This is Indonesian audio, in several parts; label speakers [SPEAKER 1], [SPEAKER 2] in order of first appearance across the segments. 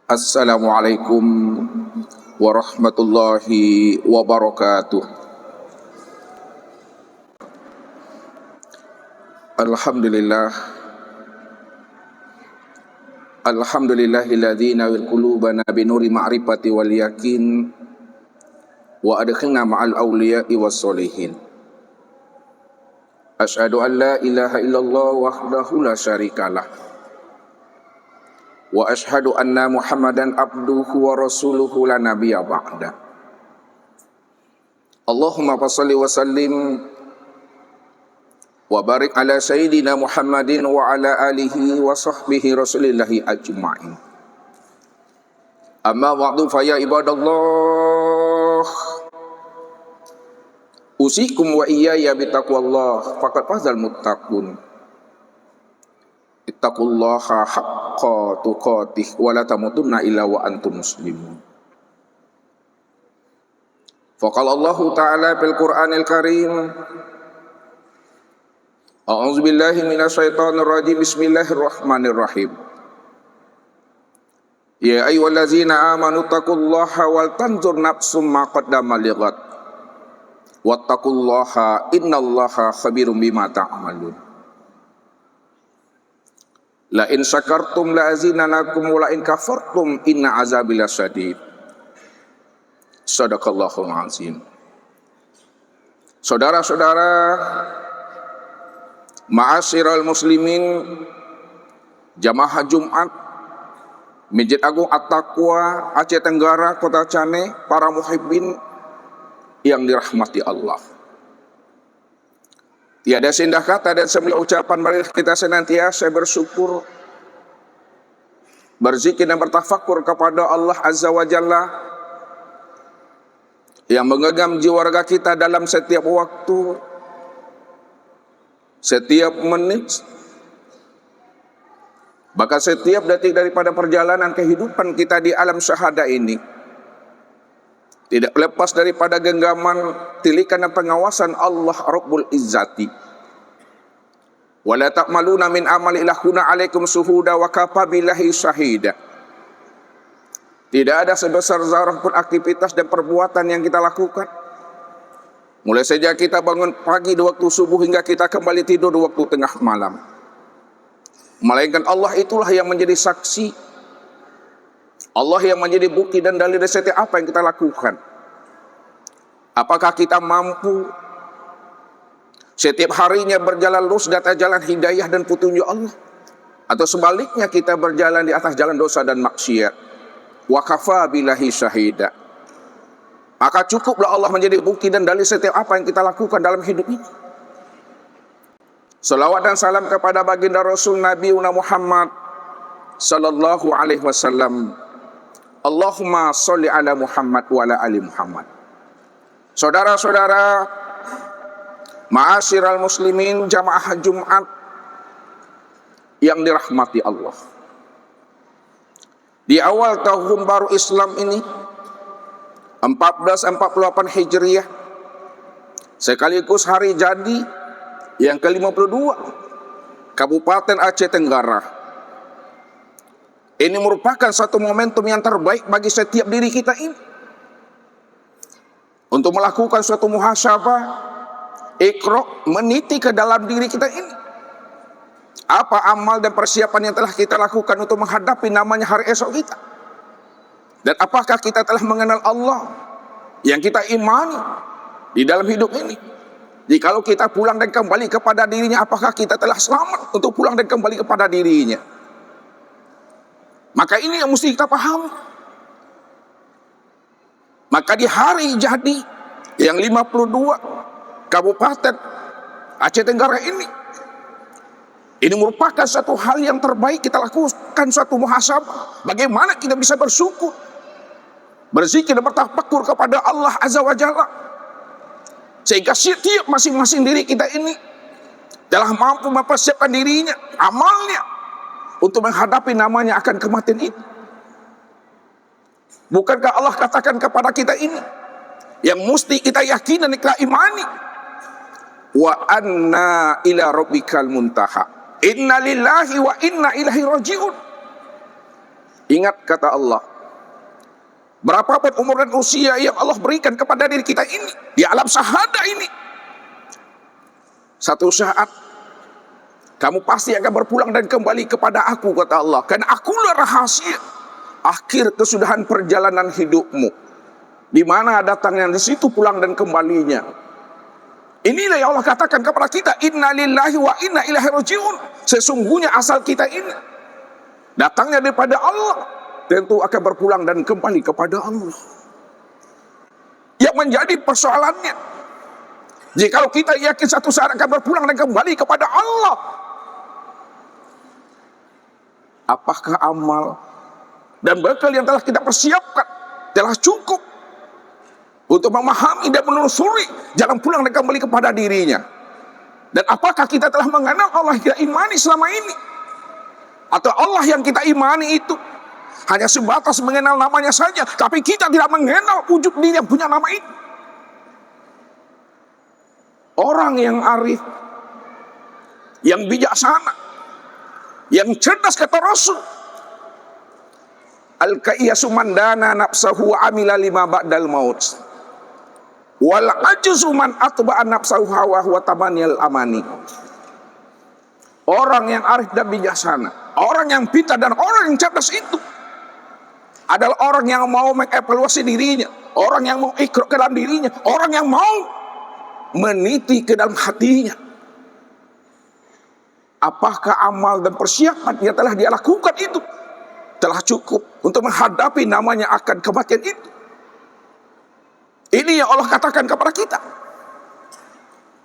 [SPEAKER 1] Assalamualaikum warahmatullahi wabarakatuh. Alhamdulillah. Alhamdulillahilladzi nawil qulubana binuri ma'rifati wal yakin wa adkhilna ma'al awliya'i was solihin. Asyhadu an la ilaha illallah wahdahu la syarikalah. Wa ashhadu anna Muhammadan abduhu wa rasuluhu la nabiyya ba'da. Allahumma fassalli wa sallim wa barik ala sayyidina Muhammadin wa ala alihi wa sahbihi rasulillahi ajma'in. Amma ba'du fa ya ibadallah, usikum wa iyaya bitaqwallah faqad fazal muttaqun. Ittaqullaha haqqa tuqatih wa la tamutunna illa wa antum muslimun. Faqala Allah Ta'ala fil Qur'anil Karim, A'udzu billahi minasyaitonir rajim. Bismillahirrahmanirrahim. Ya ayyuhallazina amanu taqullaha wal tanzur nafsum ma qaddamat lighad. Wattaqullaha innallaha khabirum bima ta'malun. La in syakartum la azinanakum wa la in kafartum inna azabi lasyadid. Shadaqallahul azim. Saudara-saudara, ma'asyiral muslimin, jamaah Jumat Masjid Agung At-Taqwa Aceh Tenggara, Kota Cane, para muhibbin yang dirahmati Allah. Tiada sindah kata dan semula ucapan, mari kita senantiasa bersyukur, berzikir dan bertafakur kepada Allah Azza wa Jalla yang menggenggam jiwa raga kita dalam setiap waktu, setiap menit, bahkan setiap detik daripada perjalanan kehidupan kita di alam syahada ini. Tidak lepas daripada genggaman, tilikan dan pengawasan Allah Rabbul Izzati. Wala ta'maluna min amali lahuna alaikum suhuda wa kafa billahi syahida. Tidak ada sebesar zarah pun aktivitas dan perbuatan yang kita lakukan, mulai sejak kita bangun pagi di waktu subuh hingga kita kembali tidur di waktu tengah malam, melainkan Allah itulah yang menjadi saksi, Allah yang menjadi bukti dan dalil dari setiap apa yang kita lakukan. Apakah kita mampu setiap harinya berjalan lurus di atas jalan hidayah dan petunjuk Allah, atau sebaliknya kita berjalan di atas jalan dosa dan maksiat? Wa kafa billahi syahida. Maka cukuplah Allah menjadi bukti dan dalil setiap apa yang kita lakukan dalam hidup ini. Salawat dan salam kepada baginda Rasul Nabi Muhammad sallallahu alaihi wasallam. Allahumma sholli ala Muhammad wa ala ali Muhammad. Saudara-saudara, ma'asyiral muslimin, jamaah Jumat yang dirahmati Allah. Di awal tahun baru Islam ini 1448 Hijriah, sekaligus hari jadi yang ke-52 Kabupaten Aceh Tenggara. Ini merupakan satu momentum yang terbaik bagi setiap diri kita ini untuk melakukan suatu muhasabah, ikra, meniti ke dalam diri kita ini. Apa amal dan persiapan yang telah kita lakukan untuk menghadapi namanya hari esok kita? Dan apakah kita telah mengenal Allah yang kita imani di dalam hidup ini? Jikalau kita pulang dan kembali kepada dirinya, apakah kita telah selamat untuk pulang dan kembali kepada dirinya? Maka ini yang mesti kita paham. Maka di hari jadi yang 52 Kabupaten Aceh Tenggara ini merupakan satu hal yang terbaik kita lakukan, suatu muhasabah. Bagaimana kita bisa bersyukur, berzikir dan bertafakur kepada Allah Azza wa Jalla, sehingga setiap masing-masing diri kita ini telah mampu mempersiapkan dirinya, amalnya, untuk menghadapi namanya akan kematian ini. Bukankah Allah katakan kepada kita ini yang mesti kita yakini dan kita imani? Wa anna ila rabbikal muntaha. Inna lillahi wa inna ilaihi raji'un. Ingat kata Allah, berapapun umur dan usia yang Allah berikan kepada diri kita ini, di alam syahadah ini, satu saat kamu pasti akan berpulang dan kembali kepada aku, kata Allah. Karena akulah rahasia akhir kesudahan perjalanan hidupmu. Di mana datangnya, di situ pulang dan kembalinya. Inilah yang Allah katakan kepada kita, inna lillahi wa inna ilaihi raji'un. Sesungguhnya asal kita ini datangnya daripada Allah, tentu akan berpulang dan kembali kepada Allah. Yang menjadi persoalannya, jika kita yakin satu saat akan berpulang dan kembali kepada Allah, apakah amal dan bekal yang telah kita persiapkan telah cukup untuk memahami dan menelusuri jalan pulang dan kembali kepada dirinya? Dan apakah kita telah mengenal Allah yang kita imani selama ini? Atau Allah yang kita imani itu hanya sebatas mengenal namanya saja, tapi kita tidak mengenal wujud diri yang punya nama itu? Orang yang arif, yang bijaksana, yang cerdas, kata Rasul, al-kaiyasu mandana nafsahu wa amila lima ba'dal maut, wal ajuzu man atba'a nafsahu hawa wa tamaniyal amani. Orang yang arif dan bijaksana, orang yang pintar dan orang yang cerdas itu adalah orang yang mau mengevaluasi dirinya, orang yang mau ikrar ke dalam dirinya, orang yang mau meniti ke dalam hatinya. Apakah amal dan persiapan yang telah dia lakukan itu telah cukup untuk menghadapi namanya akan kematian itu? Ini yang Allah katakan kepada kita.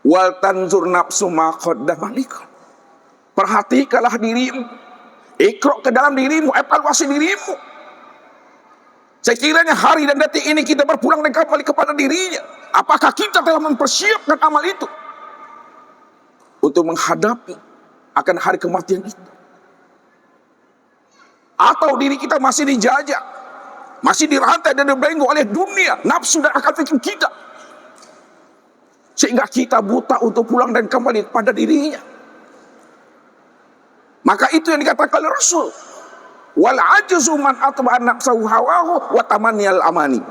[SPEAKER 1] Wal tanzur nafsu ma qaddamat liqad. Perhatikanlah dirimu, ikrar ke dalam dirimu, evaluasi dirimu. Sekiranya hari dan detik ini kita berpulang dan kembali kepada dirinya, apakah kita telah mempersiapkan amal itu untuk menghadapi akan hari kematian itu? Atau diri kita masih dijajah, masih dirantai dan dibelenggu oleh dunia, nafsu dan akal fikir kita, sehingga kita buta untuk pulang dan kembali kepada dirinya? Maka itu yang dikatakan oleh Rasul, wal ajuzu man atba'a nafsahu hawahu wa tamanniyal amani.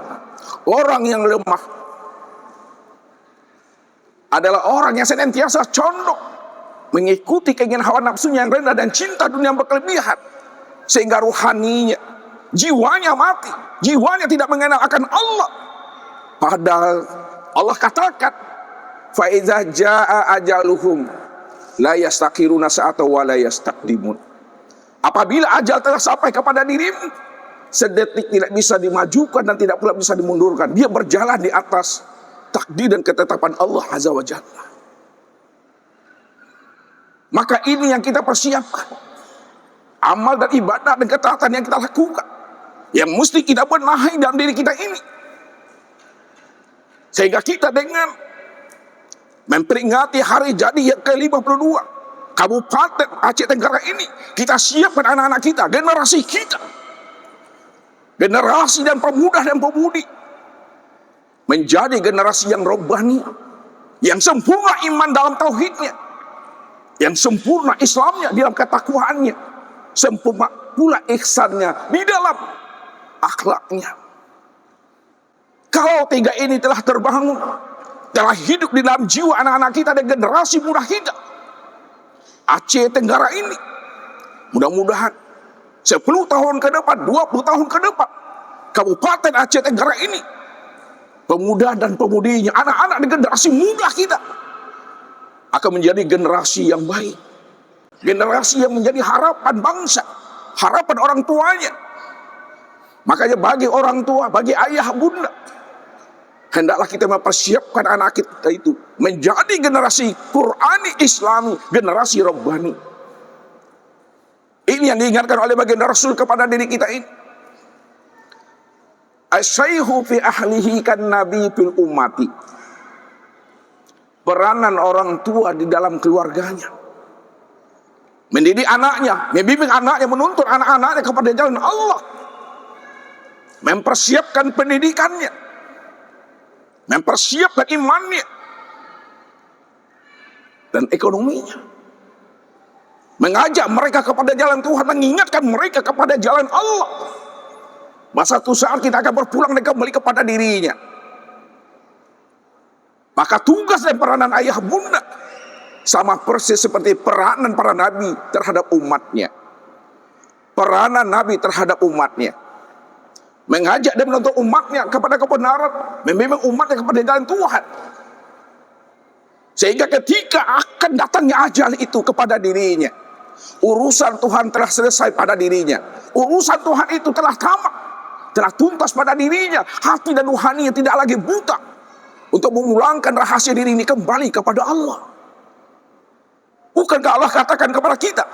[SPEAKER 1] Orang yang lemah adalah orang yang senantiasa condong mengikuti keinginan hawa nafsunya yang rendah dan cinta dunia yang berkelebihan, sehingga ruhaninya, jiwanya mati, jiwanya tidak mengenal akan Allah. Padahal Allah katakan, fa iza jaa ajaluhum la yastaqiruna sa'ata wa la yastaqdimun. Apabila ajal telah sampai kepada dirimu, sedetik tidak bisa dimajukan dan tidak pula bisa dimundurkan. Dia berjalan di atas takdir dan ketetapan Allah Azza wa Jalla. Maka ini yang kita persiapkan, amal dan ibadah dan ketaatan yang kita lakukan, yang mesti kita benahi dalam diri kita ini, sehingga kita dengan memperingati hari jadi yang ke-52 Kabupaten Aceh Tenggara ini, kita siapkan anak-anak kita, generasi kita, generasi dan pemuda dan pemudi, menjadi generasi yang robbani, yang sempurna iman dalam tauhidnya, yang sempurna Islamnya di dalam ketakwaannya, sempurna pula ihsannya di dalam akhlaknya. Kalau tiga ini telah terbangun, telah hidup di dalam jiwa anak-anak kita dan generasi muda kita, Aceh Tenggara ini, mudah-mudahan 10 tahun ke depan, 20 tahun ke depan, Kabupaten Aceh Tenggara ini, pemuda dan pemudinya, anak-anak dan generasi muda kita akan menjadi generasi yang baik, generasi yang menjadi harapan bangsa, harapan orang tuanya. Makanya bagi orang tua, bagi ayah bunda, hendaklah kita mempersiapkan anak kita itu menjadi generasi Qurani Islami, generasi Rabbani. Ini yang diingatkan oleh baginda Rasul kepada diri kita ini. Asyaihu fi ahlihi kan nabi fil ummati. Peranan orang tua di dalam keluarganya, mendidik anaknya, membimbing anaknya, menuntun anak-anaknya kepada jalan Allah, mempersiapkan pendidikannya, mempersiapkan imannya dan ekonominya, mengajak mereka kepada jalan Tuhan, mengingatkan mereka kepada jalan Allah. Masa satu saat kita akan berpulang dan kembali kepada dirinya. Maka tugas dan peranan ayah bunda sama persis seperti peranan para nabi terhadap umatnya. Peranan nabi terhadap umatnya, mengajak dan menuntut umatnya kepada kebenaran, membimbing umatnya kepada jalan Tuhan. Sehingga ketika akan datangnya ajal itu kepada dirinya, urusan Tuhan telah selesai pada dirinya. Urusan Tuhan itu telah tamat, telah tuntas pada dirinya. Hati dan rohaninya tidak lagi buta untuk memulangkan rahasia diri ini kembali kepada Allah. Bukankah Allah katakan kepada kita,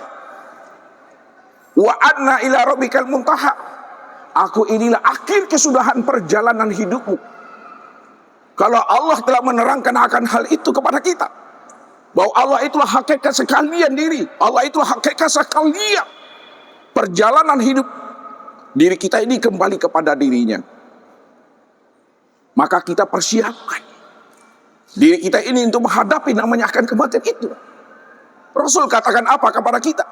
[SPEAKER 1] wa anna ila rabbikal muntaha, aku inilah akhir kesudahan perjalanan hidupmu. Kalau Allah telah menerangkan akan hal itu kepada kita, bahwa Allah itulah hakikat sekalian diri, Allah itulah hakikat sekalian perjalanan hidup diri kita ini kembali kepada dirinya, maka kita persiapkan diri kita ini untuk menghadapi namanya akan kematian itu. Rasul katakan apa kepada kita?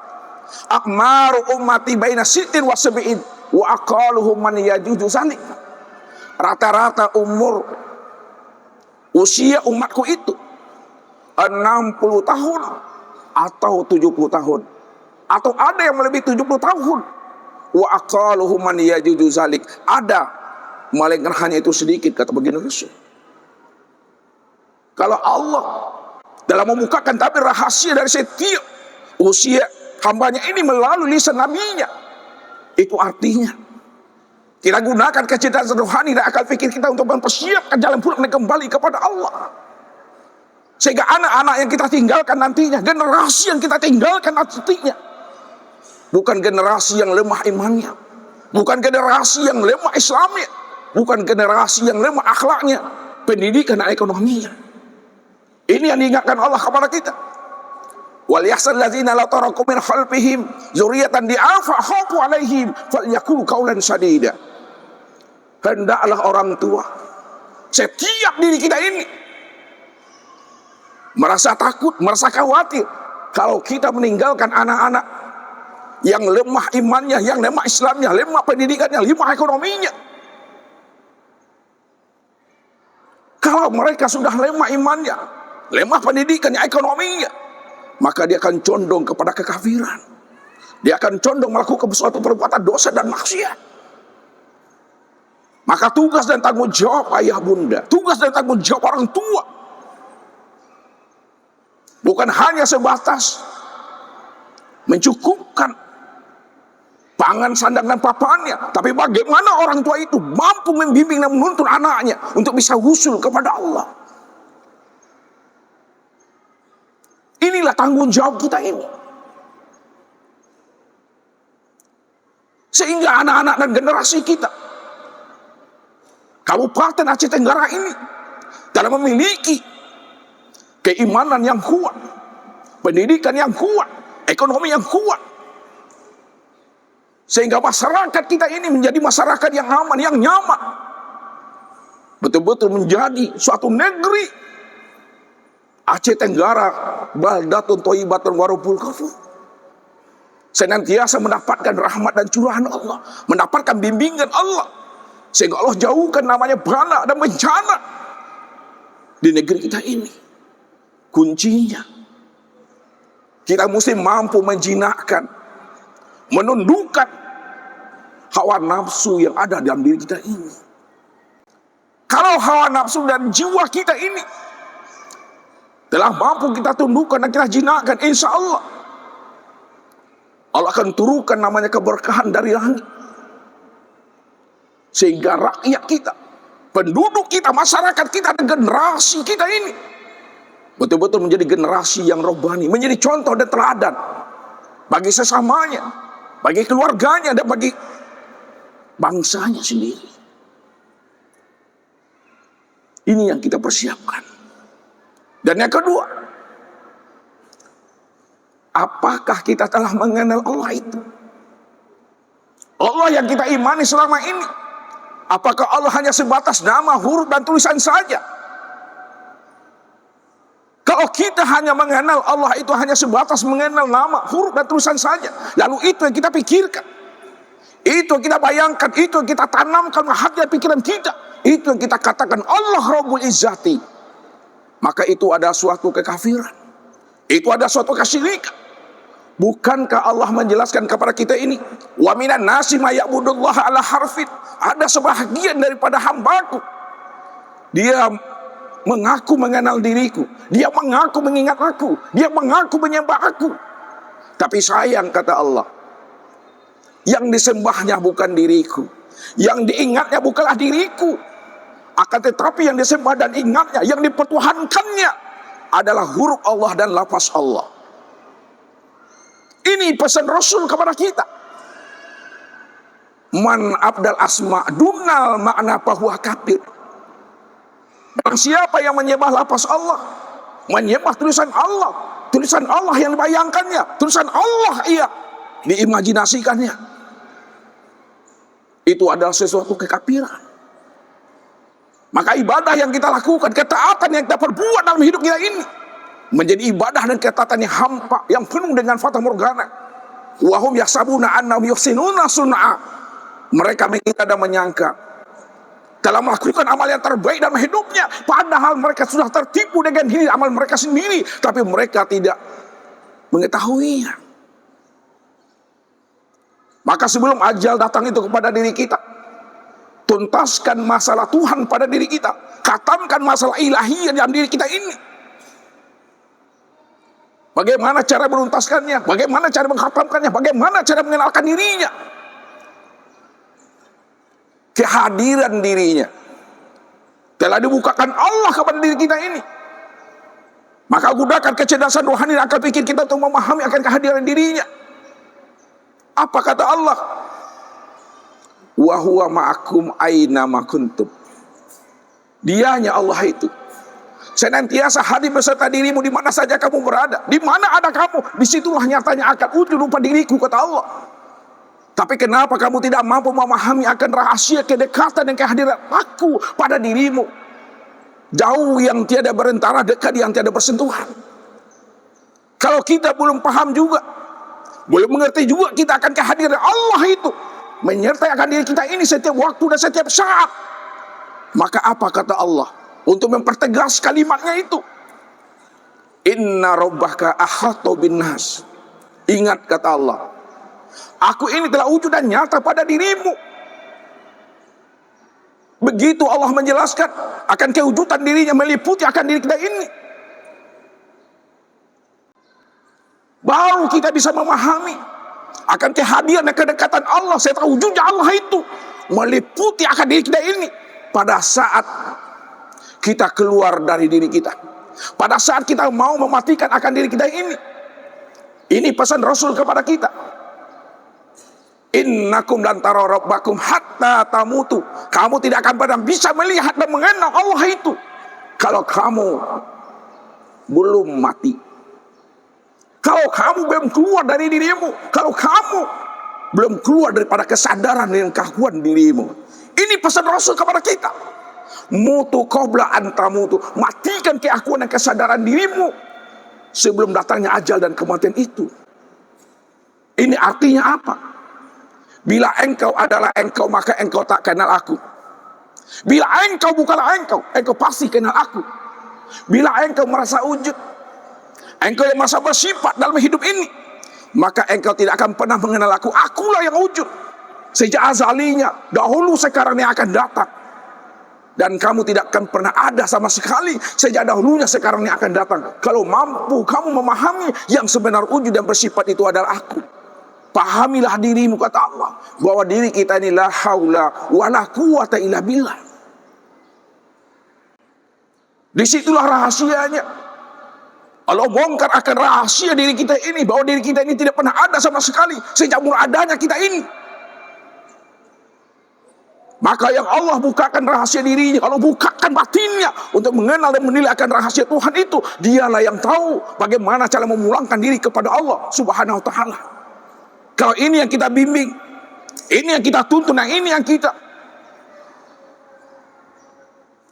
[SPEAKER 1] Akmaru ummati baina sittin wa sab'in wa aqaluhum man yajuju zalik. Rata-rata umur usia umatku itu 60 tahun atau 70 tahun, atau ada yang melebihi 70 tahun. Wa aqaluhum man yajuju zalik, ada melainkan hanya itu sedikit, kata baginda Rasul. Kalau Allah dalam membukakan tabir rahasia dari setiap usia hambanya ini melalui lisan nabinya, itu artinya kita gunakan kecerdasan rohani dan akal fikir kita untuk mempersiapkan jalan pulang dan kembali kepada Allah. Sehingga anak-anak yang kita tinggalkan nantinya, generasi yang kita tinggalkan nantinya, bukan generasi yang lemah imannya, bukan generasi yang lemah Islamnya, bukan generasi yang lemah akhlaknya, pendidikan dan ekonominya. Ini yang diingatkan Allah kepada kita. Wal yahsal ladzina la taraku min khalfihim dzurriyyatan di'afa khafu 'alaihim falyaqulu qaulan sadida. Hendaklah orang tua, setiap diri kita ini merasa takut, merasa khawatir kalau kita meninggalkan anak-anak yang lemah imannya, yang lemah Islamnya, lemah pendidikannya, lemah ekonominya. Kalau mereka sudah lemah imannya, lemah pendidikannya, ekonominya, maka dia akan condong kepada kekafiran. Dia akan condong melakukan suatu perbuatan dosa dan maksiat. Maka tugas dan tanggung jawab ayah bunda, tugas dan tanggung jawab orang tua, bukan hanya sebatas mencukupkan pangan, sandang dan papannya, tapi bagaimana orang tua itu mampu membimbing dan menuntun anaknya untuk bisa usul kepada Allah. Inilah tanggung jawab kita ini. Sehingga anak-anak dan generasi kita, Kabupaten Aceh Tenggara ini, dalam memiliki keimanan yang kuat, pendidikan yang kuat, ekonomi yang kuat, sehingga masyarakat kita ini menjadi masyarakat yang aman, yang nyaman, betul-betul menjadi suatu negeri Aceh Tenggara, baldatun thayyibatun wa rabbul ghafur, senantiasa mendapatkan rahmat dan curahan Allah, mendapatkan bimbingan Allah, sehingga Allah jauhkan namanya bala dan bencana di negeri kita ini. Kuncinya, kita mesti mampu menjinakkan, menundukkan hawa nafsu yang ada dalam diri kita ini. Kalau hawa nafsu dan jiwa kita ini telah mampu kita tundukkan dan kita jinakkan, insya Allah Allah akan turunkan namanya keberkahan dari langit, sehingga rakyat kita, penduduk kita, masyarakat kita, dan generasi kita ini betul-betul menjadi generasi yang rohani, menjadi contoh dan teladan bagi sesamanya, bagi keluarganya, dan bagi bangsanya sendiri. Ini yang kita persiapkan. Dan yang kedua, apakah kita telah mengenal Allah itu? Allah yang kita imani selama ini, apakah Allah hanya sebatas nama, huruf, dan tulisan saja? Kalau Kalau kita hanya mengenal Allah itu hanya sebatas mengenal nama, huruf dan tulisan saja, lalu itu yang kita pikirkan, itu yang kita bayangkan, itu yang kita tanamkan hati dan pikiran kita, itu yang kita katakan Allah Rabbul Izzati, maka itu ada suatu kekafiran, itu ada suatu kesyirikan. Bukankah Allah menjelaskan kepada kita ini, wa minan nasi may ya'budullaha ala harfin, ada sebahagian daripada hambaku, dia mengaku mengenal diriku, dia mengaku mengingat aku, dia mengaku menyembah aku, tapi sayang kata Allah, yang disembahnya bukan diriku, yang diingatnya bukanlah diriku, akan tetapi yang disembah dan ingatnya, yang dipertuhankannya adalah huruf Allah dan lafaz Allah. Ini pesan Rasul kepada kita. Man abdal asma dunal makna bahwa kafir. Dan siapa yang menyembah lafaz Allah, menyembah tulisan Allah yang dibayangkannya, tulisan Allah ia diimajinasikannya, itu adalah sesuatu kekafiran. Maka ibadah yang kita lakukan, ketaatan yang kita perbuat dalam hidup kita ini, menjadi ibadah dan ketaatan yang hampa, yang penuh dengan fata morgana. Wahum yahsabuna annahum yuhsinuna sun'a. Mereka mengira dan menyangka dalam melakukan amal yang terbaik dalam hidupnya, padahal mereka sudah tertipu dengan diri amal mereka sendiri, tapi mereka tidak mengetahuinya. Maka sebelum ajal datang itu kepada diri kita, tuntaskan masalah Tuhan pada diri kita, katamkan masalah ilahiyah dalam diri kita ini. Bagaimana cara menuntaskannya, bagaimana cara menghatamkannya, bagaimana cara mengenalkan dirinya, kehadiran dirinya telah dibukakan Allah kepada diri kita ini. Maka gunakan kecerdasan rohani dan akal pikir kita untuk memahami akan kehadiran dirinya. Apa kata Allah? Wa huwa ma'akum aina ma kuntum. Dianya Allah itu senantiasa hadir beserta dirimu di mana saja kamu berada. Di mana ada kamu, disitulah nyatanya akan wujud rupa diriku, kata Allah. Tapi kenapa kamu tidak mampu memahami akan rahasia kedekatan dan kehadiran aku pada dirimu? Jauh yang tiada berantara, dekat yang tiada bersentuhan. Kalau kita belum paham juga, belum mengerti juga kita akan kehadiran Allah itu menyertai akan diri kita ini setiap waktu dan setiap saat, maka apa kata Allah untuk mempertegas kalimatnya itu? Inna rabbaka ahata bin nas. Ingat kata Allah, aku ini telah wujud dan nyata pada dirimu. Begitu Allah menjelaskan akan kewujudan dirinya meliputi akan diri kita ini, baru kita bisa memahami akan kehadiran dan kedekatan Allah serta wujudnya Allah itu meliputi akan diri kita ini pada saat kita keluar dari diri kita, pada saat kita mau mematikan akan diri kita ini. Ini pesan Rasul kepada kita. Innakum lan tara rabbakum hatta tamutu. Kamu tidak akan pernah bisa melihat dan mengenal Allah itu kalau kamu belum mati, kalau kamu belum keluar dari dirimu, kalau kamu belum keluar daripada kesadaran dan keakuan dirimu. Ini pesan Rasul kepada kita. Mutu qabla an tamutu. Matikan keakuan dan kesadaran dirimu sebelum datangnya ajal dan kematian itu. Ini artinya apa? Bila engkau adalah engkau, maka engkau tak kenal aku. Bila engkau bukanlah engkau, engkau pasti kenal aku. Bila engkau merasa wujud, engkau yang merasa bersifat dalam hidup ini, maka engkau tidak akan pernah mengenal aku. Akulah yang wujud sejak azalinya, dahulu, sekarang, yang akan datang. Dan kamu tidak akan pernah ada sama sekali sejak dahulunya, sekarang, yang akan datang, kalau mampu kamu memahami yang sebenar wujud dan bersifat itu adalah aku. Pahamilah dirimu, kata Allah, bahwa diri kita ini la haula wala quwata illa billah. Disitulah rahasianya. Allah bongkar akan rahasia diri kita ini, bahwa diri kita ini tidak pernah ada sama sekali sejak mula adanya kita ini. Maka yang Allah bukakan rahasia dirinya, Allah bukakan batinnya untuk mengenal dan menilai akan rahasia Tuhan itu, dialah yang tahu bagaimana cara memulangkan diri kepada Allah Subhanahu wa ta'ala. Kalau ini yang kita bimbing, ini yang kita tuntun, ini yang kita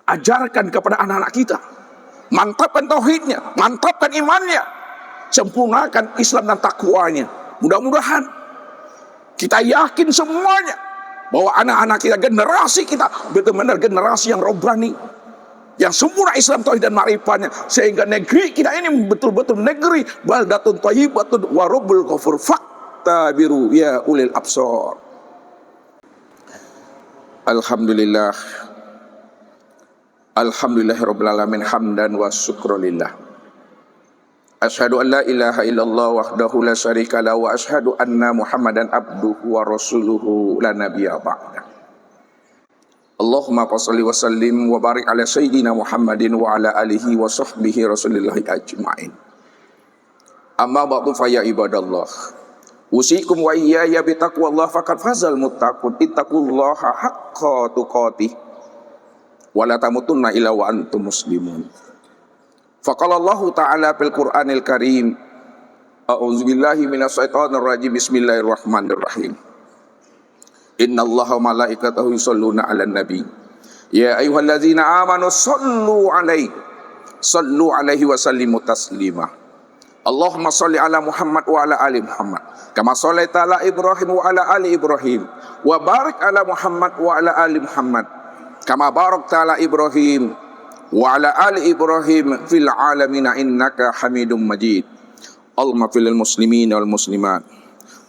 [SPEAKER 1] ajarkan kepada anak-anak kita, mantapkan tauhidnya, mantapkan imannya, sempurnakan Islam dan takwanya. Mudah-mudahan kita yakin semuanya bahwa anak-anak kita, generasi kita benar-benar generasi yang robbani, yang sempurna Islam, tauhid dan ma'rifatnya, sehingga negeri kita ini betul-betul negeri baldatun thayyibatun wa rabbul ghafur faktabiru ya ulil absar. Alhamdulillah, alhamdulillahirabbil alamin, hamdan wa syukrulillah. Asyhadu an la ilaha illallah wahdahu la syarika lahu wa asyhadu anna Muhammadan abduhu wa rasuluhu la nabiyya ba'da. Allahumma shalli wa sallim wa barik ala sayyidina Muhammadin wa ala alihi wa sahbihi rasulillahi ajma'in. Amma ba'du fa ya ibadallah, usikum wa iyaya bi taqwallah faqad fazal muttaqun, ittaqullaha haqqa tuqatih wa la tamutunna illa wa antum muslimun. Faqala Allah ta'ala fil Qur'anil Karim, a'udzubillahi minasyaitonir rajim, bismillahirrahmanirrahim. Innallaha wa malaikatahu yusholluna 'alan nabi ya ayyuhallazina amanu sallu 'alaihi wa sallimu taslima. Allahumma shalli ala Muhammad wa ala ali Muhammad kama shallaita ala Ibrahim wa ala ali Ibrahim wa barik ala Muhammad wa ala ali Muhammad kama barakta ala Ibrahim wa ala ali Ibrahim fil alamin innaka Hamidum Majid. Allahumma fil muslimin wal muslimat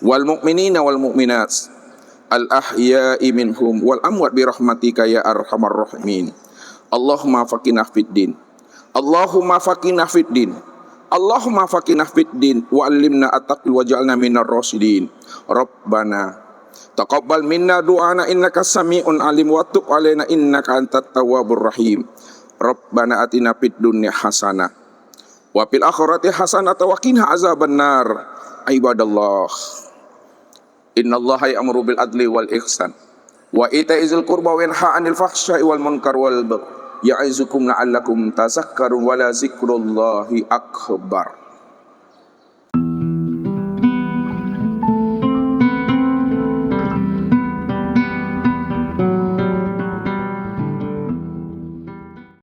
[SPEAKER 1] wal mu'minina wal mu'minat al ahya'i minhum wal amwat bi rahmatika ya arhamar rahimin. Allahumma faqihna fid din, Allahumma faqihna fid din, Allahumma faqihna fid din wa 'allimna at-taqwa waj'alna minar rasyidin. Rabbana taqabbal minna du'ana innaka sami'un alim wa tub 'alaina innaka antat tawwabur rahim. Rabbana atina fid dunya hasanah wa fil akhirati hasanah wa qina azabannar. Ibadallah, innallaha ya'muru bil adli wal ihsan wa ita'izil qurba wa yanha 'anil fahsya'i wal munkar wal baghi ya'izukum la'allakum tazakkarun wa la zikrullahi akbar.